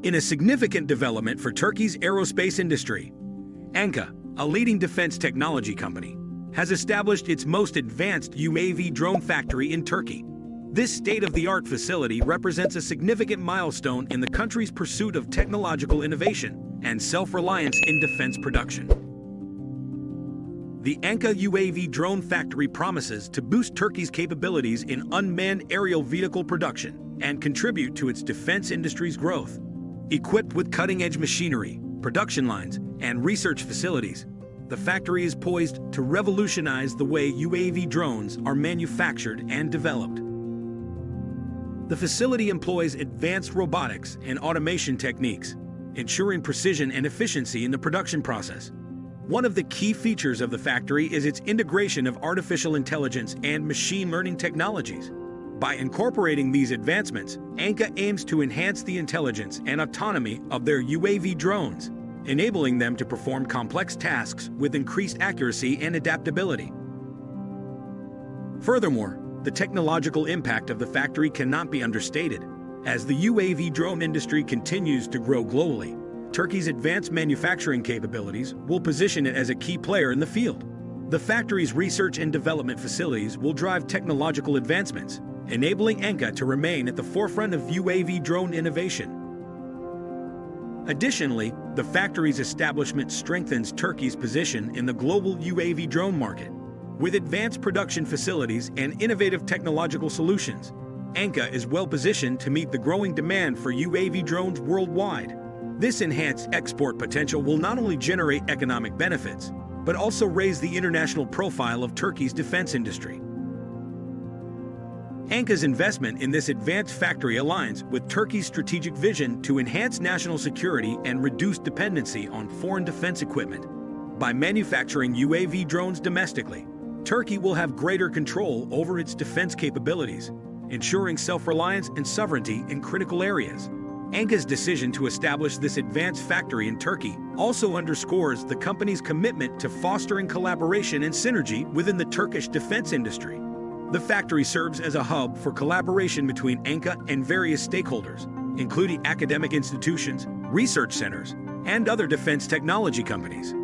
In a significant development for Turkey's aerospace industry, Anka, a leading defense technology company, has established its most advanced UAV drone factory in Turkey. This state-of-the-art facility represents a significant milestone in the country's pursuit of technological innovation and self-reliance in defense production. The Anka UAV drone factory promises to boost Turkey's capabilities in unmanned aerial vehicle production and contribute to its defense industry's growth. Equipped with cutting-edge machinery, production lines, and research facilities, the factory is poised to revolutionize the way UAV drones are manufactured and developed. The facility employs advanced robotics and automation techniques, ensuring precision and efficiency in the production process. One of the key features of the factory is its integration of artificial intelligence and machine learning technologies. By incorporating these advancements, Anka aims to enhance the intelligence and autonomy of their UAV drones, enabling them to perform complex tasks with increased accuracy and adaptability. Furthermore, the technological impact of the factory cannot be understated. As the UAV drone industry continues to grow globally, Turkey's advanced manufacturing capabilities will position it as a key player in the field. The factory's research and development facilities will drive technological advancements, enabling Anka to remain at the forefront of UAV drone innovation. Additionally, the factory's establishment strengthens Turkey's position in the global UAV drone market. With advanced production facilities and innovative technological solutions, Anka is well-positioned to meet the growing demand for UAV drones worldwide. This enhanced export potential will not only generate economic benefits, but also raise the international profile of Turkey's defense industry. Anka's investment in this advanced factory aligns with Turkey's strategic vision to enhance national security and reduce dependency on foreign defense equipment. By manufacturing UAV drones domestically, Turkey will have greater control over its defense capabilities, ensuring self-reliance and sovereignty in critical areas. Anka's decision to establish this advanced factory in Turkey also underscores the company's commitment to fostering collaboration and synergy within the Turkish defense industry. The factory serves as a hub for collaboration between Anka and various stakeholders, including academic institutions, research centers, and other defense technology companies.